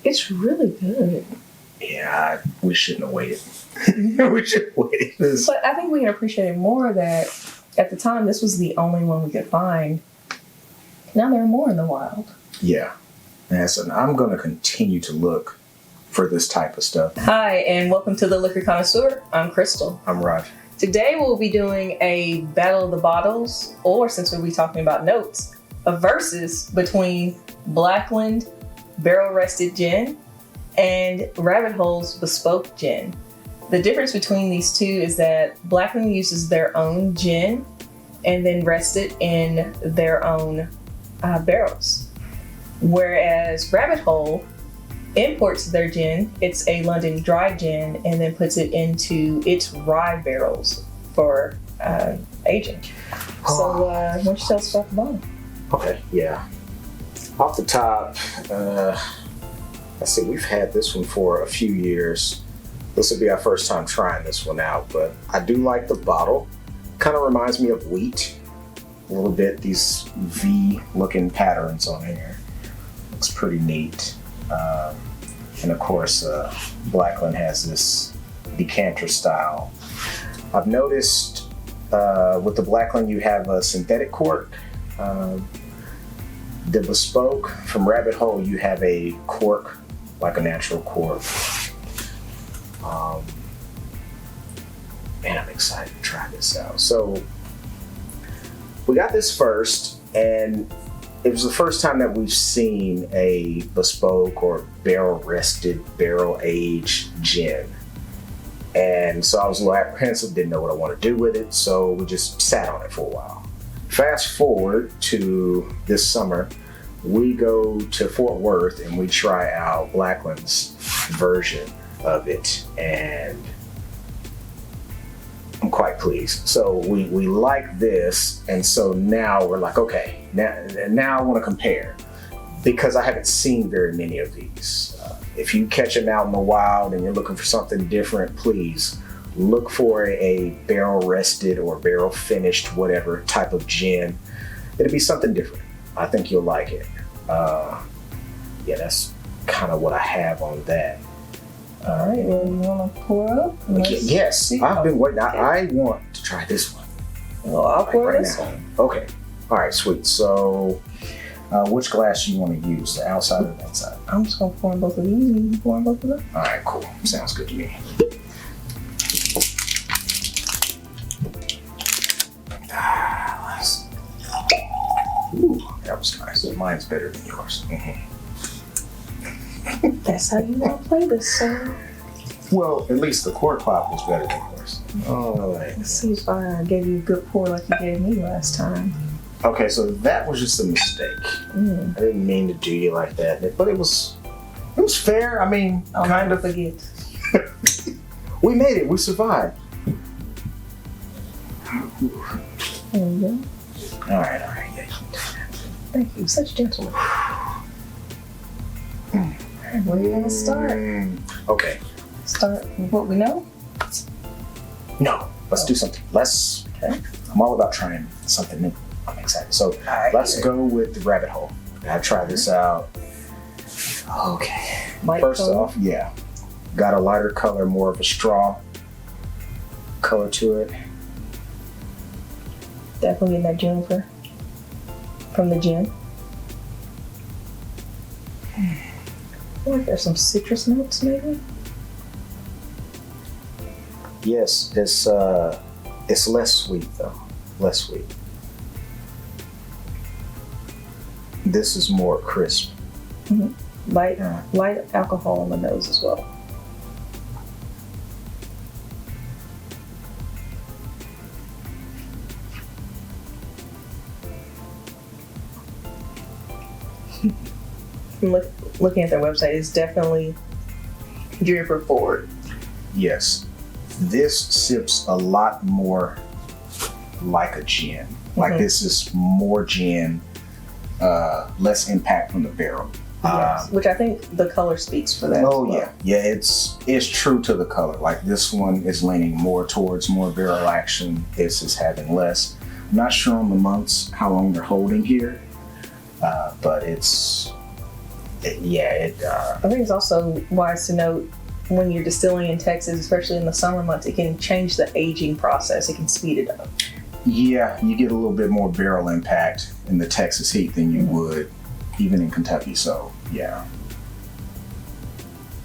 It's really good. Yeah, we shouldn't have waited. We should have waited. But I think we can appreciate it more that at the time this was the only one we could find. Now there are more in the wild. Yeah. And so I'm going to continue to look for this type of stuff. Hi, and welcome to the Liquor Connoisseur. I'm Crystal. I'm Roger. Today we'll be doing a battle of the bottles, or since we'll be talking about notes, a versus between Blackland Barrel Rested Gin and Rabbit Hole's Bespoke Gin. The difference between these two is that Blackland uses their own gin and then rests it in their own barrels. Whereas Rabbit Hole imports their gin, it's a London dry gin, and then puts it into its rye barrels for aging. So why don't you tell us about the bottle? Okay, yeah. Off the top, let's see, we've had this one for a few years. This will be our first time trying this one out, but I do like the bottle. Kind of reminds me of wheat. A little bit, these V-looking patterns on here. Looks pretty neat. And of course, Blackland has this decanter style. I've noticed with the Blackland you have a synthetic cork. The Bespoke from Rabbit Hole, you have a cork, like a natural cork. And I'm excited to try this out. So we got this first, and it was the first time that we've seen a bespoke or barrel rested, barrel aged gin. And so I was a little apprehensive, didn't know what I want to do with it, so we just sat on it for a while. Fast forward to this summer, we go to Fort Worth and we try out Blackland's version of it, and I'm quite pleased. So we like this, and so now we're like, okay, now I want to compare, because I haven't seen very many of these. If you catch them out in the wild and you're looking for something different, please look for a barrel rested or barrel finished, whatever type of gin. It'll be something different. I think you'll like it. Yeah, that's kind of what I have on that. All right, well, you want to pour up? Yes, I've been waiting. Okay. I want to try this one. Well, I'll pour this one. Okay. All right, sweet. So, which glass do you want to use, the outside or the inside? I'm just going to pour in both of these, and you pour in both of them. All right, cool. Sounds good to me. Ooh, that was nice. Mine's better than yours. Mm-hmm. That's how you want to play this, sir. Well, at least the cork pop was better than yours. All right. Let's see if I gave you a good pour like you gave me last time. Okay, so that was just a mistake. I didn't mean to do you like that, but it was fair. I mean, I'll kind never of. forget. We made it. We survived. There you go. All right. Yeah. Thank you. Such gentlemen. Where do you want to start? Okay. Start with what we know? No, let's do something. Okay. I'm all about trying something new. I'm excited. So let's go with the Rabbit Hole. I try this out. Okay. First off, yeah. Got a lighter color, more of a straw color to it. Definitely in that juniper from the gin. I feel like there's some citrus notes, maybe. Yes, it's less sweet though. Less sweet. This is more crisp. Mm-hmm. Light alcohol on the nose as well. Looking at their website, it's definitely juniper forward. Yes. This sips a lot more like a gin. Like this is more gin, less impact from the barrel. Yes, which I think the color speaks for that. Oh yeah, it's true to the color. Like this one is leaning more towards more barrel action. This is having less. I'm not sure on the months how long they're holding here, but it's I think it's also wise to note when you're distilling in Texas, especially in the summer months, it can change the aging process. It can speed it up. Yeah, you get a little bit more barrel impact in the Texas heat than you would even in Kentucky. So, yeah.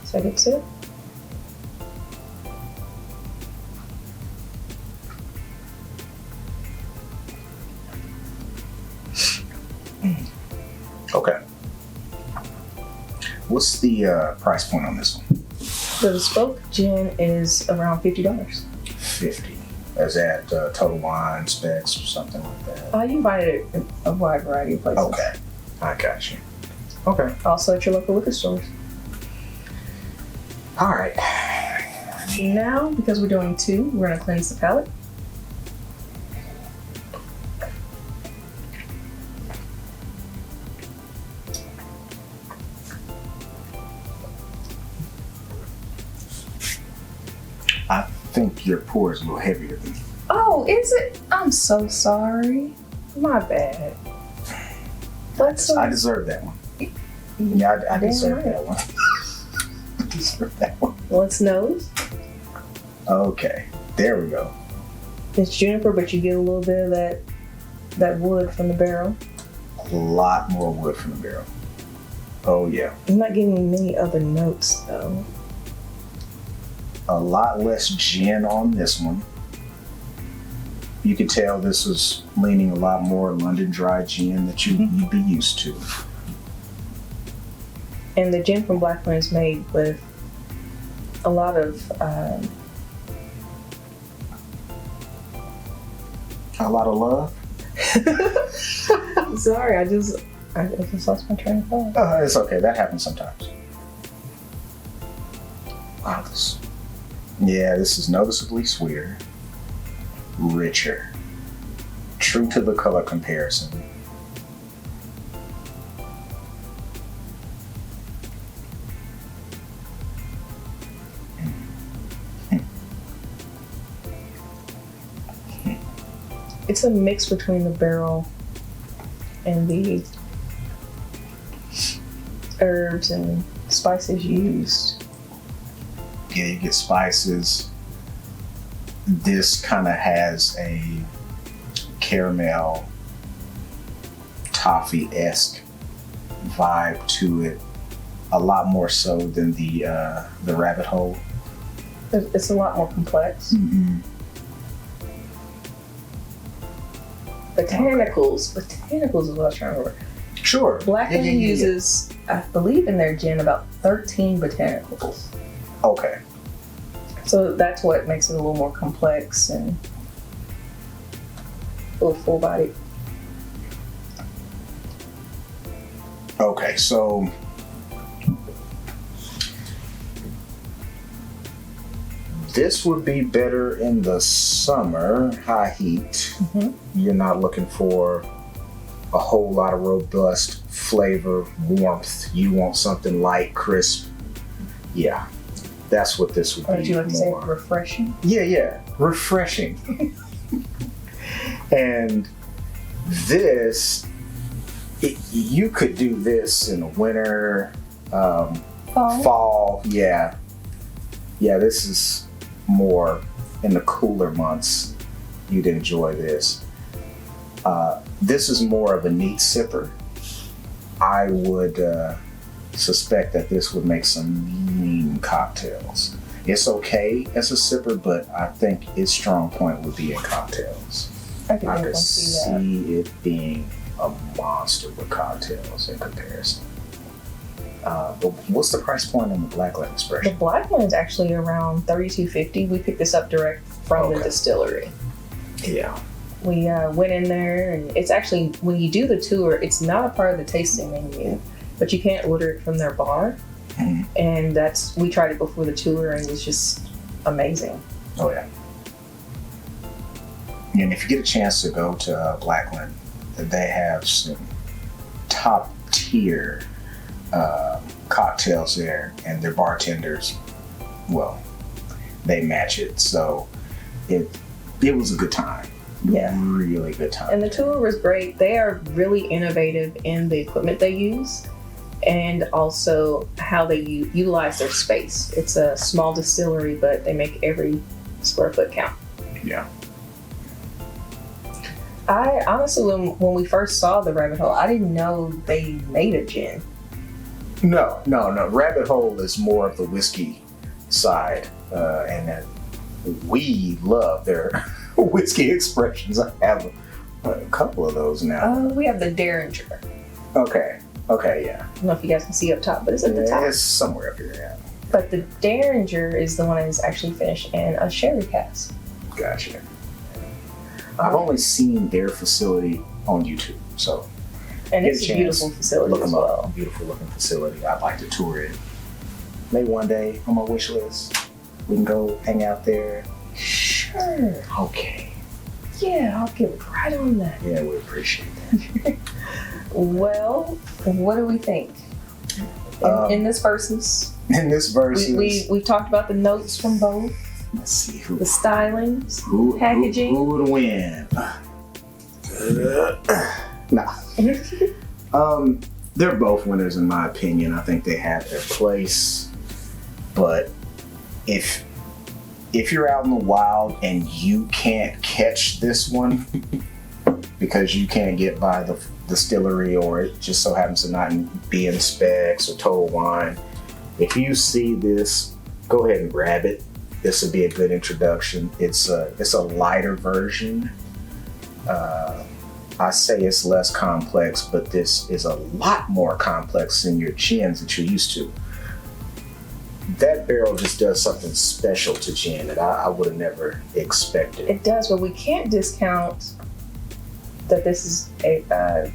Second sip. Okay. What's the price point on this one? The bespoke gin is around $50. 50. Is that Total Wine Specs or something like that? You can find it in a wide variety of places. Okay, I got you. Okay. Also at your local liquor stores. All right. Now, because we're doing two, we're going to cleanse the palate. I think your pour is a little heavier than. Oh, is it? I'm so sorry. My bad. I deserve that one. Yeah, I deserve that one. I deserve that one. Let's nose. Okay, there we go. It's juniper, but you get a little bit of that wood from the barrel. A lot more wood from the barrel. Oh yeah. I'm not getting many other notes though. A lot less gin on this one. You can tell this is leaning a lot more London dry gin that you'd be used to. And the gin from Blackland is made with a lot of love. Sorry, I just lost my train of thought. It's okay. That happens sometimes. Wow, this is noticeably sweeter, richer, true to the color comparison. It's a mix between the barrel and the herbs and spices used. Yeah, you get spices. This kind of has a caramel toffee-esque vibe to it, a lot more so than the Rabbit Hole. It's a lot more complex. Mm-hmm. Botanicals is what I was trying to remember. Sure. Blackland uses, I believe in their gin, about 13 botanicals. Okay. So that's what makes it a little more complex and a little full-bodied. Okay, so this would be better in the summer, high heat. Mm-hmm. You're not looking for a whole lot of robust flavor, warmth. You want something light, crisp. Yeah, that's what this would be. Or did you like to say more refreshing? Yeah, refreshing. And this, you could do this in the winter, fall. Yeah, this is more in the cooler months. You'd enjoy this. This is more of a neat sipper. I would suspect that this would make some mean cocktails. It's okay as a sipper, but I think its strong point would be in cocktails. I could see it being a monster with cocktails in comparison. But what's the price point on the Blackland The Expression? Blackland is actually around $32.50. We picked this up direct from the distillery. Yeah. We went in there, and it's actually, when you do the tour, it's not a part of the tasting menu, but you can't order it from their bar. Mm-hmm. And we tried it before the tour, and it was just amazing. Oh yeah. And if you get a chance to go to Blackland, they have some top tier cocktails there, and their bartenders, well, they match it. So it was a good time. Yeah. Really good time. And the tour was great. They are really innovative in the equipment they use. and also how they utilize their space. It's a small distillery, but they make every square foot count. Yeah. I honestly, when we first saw the Rabbit Hole, I didn't know they made a gin. No. Rabbit Hole is more of the whiskey side, and then we love their whiskey expressions. I have a couple of those now. We have the Derringer. Okay, yeah. I don't know if you guys can see up top, but it's at the top. It's somewhere up here, yeah. But the Derringer is the one that is actually finished in a sherry cask. Gotcha. I've only seen their facility on YouTube, so. And it's a beautiful facility as well. Beautiful looking facility. I'd like to tour it. Maybe one day on my wish list, we can go hang out there. Sure. Okay. Yeah, I'll get right on that. Yeah, we appreciate that. Well, what do we think? In this versus? In this versus. We talked about the notes from both. Let's see who. The stylings, packaging. Who would win? Nah. They're both winners in my opinion. I think they have their place. But if you're out in the wild and you can't catch this one because you can't get by the distillery, or it just so happens to not be in specs or Total Wine, if you see this, go ahead and grab it. This would be a good introduction. It's a lighter version. I say it's less complex, but this is a lot more complex than your gins that you're used to. That barrel just does something special to gin that I would have never expected. It does, but we can't discount that this is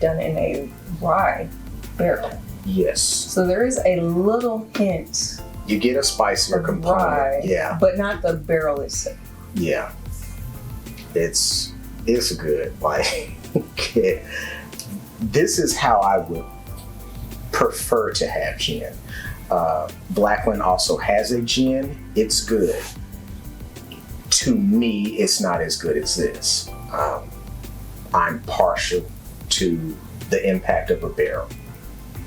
done in a rye barrel. Yes. So there is a little hint. You get a spicier component. Rye, yeah. But not the barrel itself. Yeah. It's good. Like, this is how I would prefer to have gin. Blackland also has a gin. It's good. To me, it's not as good as this. I'm partial to the impact of a barrel.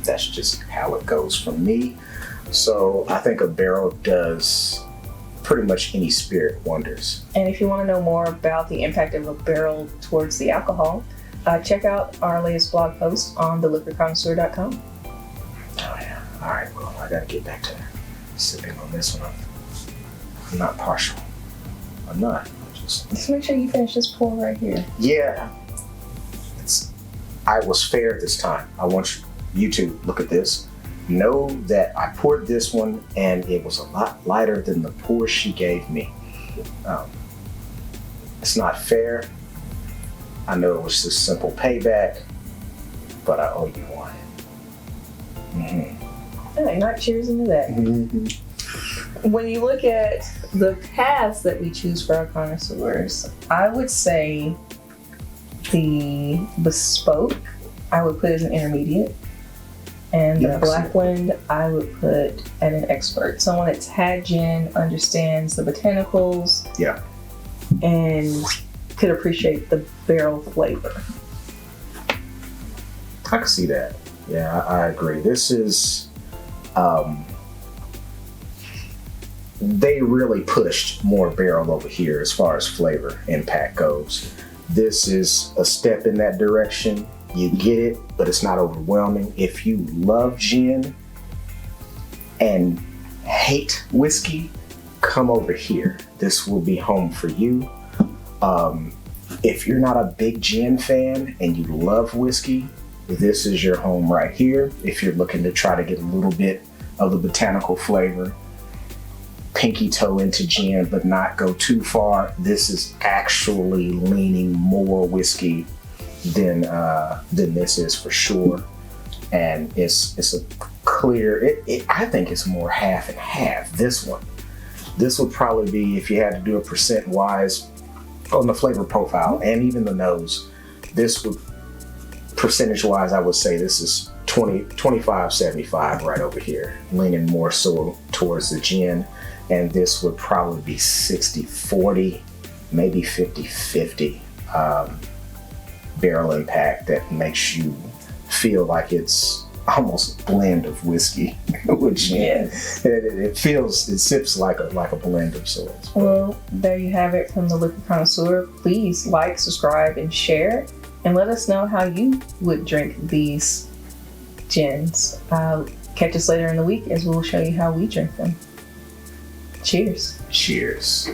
That's just how it goes for me. So I think a barrel does pretty much any spirit wonders. And if you want to know more about the impact of a barrel towards the alcohol, check out our latest blog post on theliquorconnoisseur.com. Oh yeah. All right, well, I gotta get back to sipping on this one. I'm not partial. I'm not. Just make sure you finish this pour right here. Yeah. I was fair this time. I want you to look at this. Know that I poured this one and it was a lot lighter than the pour she gave me. It's not fair. I know it was just simple payback, but I owe you one. Mm-hmm. Hey, not cheers into that. Mm-hmm. When you look at the paths that we choose for our connoisseurs, I would say the bespoke, I would put as an intermediate. And the Blackland, I would put at an expert. Someone that's had gin, understands the botanicals, and could appreciate the barrel flavor. I can see that. Yeah, I agree. This is, they really pushed more barrel over here as far as flavor impact goes. This is a step in that direction. You get it, but it's not overwhelming. If you love gin and hate whiskey, come over here. This will be home for you. If you're not a big gin fan and you love whiskey, this is your home right here. If you're looking to try to get a little bit of the botanical flavor, pinky toe into gin, but not go too far, this is actually leaning more whiskey than this is for sure. And it's a clear, I think it's more half and half. This would probably be, if you had to do a percent wise on the flavor profile and even the nose, this would, percentage wise, I would say this is 25-75 right over here, leaning more so towards the gin. And this would probably be 60-40, maybe 50-50 barrel impact that makes you feel like it's almost a blend of whiskey with gin. Yes. It sips like a blend of sorts. Well, there you have it from the Liquor Connoisseur. Please like, subscribe, and share, and let us know how you would drink these gins. Catch us later in the week as we'll show you how we drink them. Cheers. Cheers.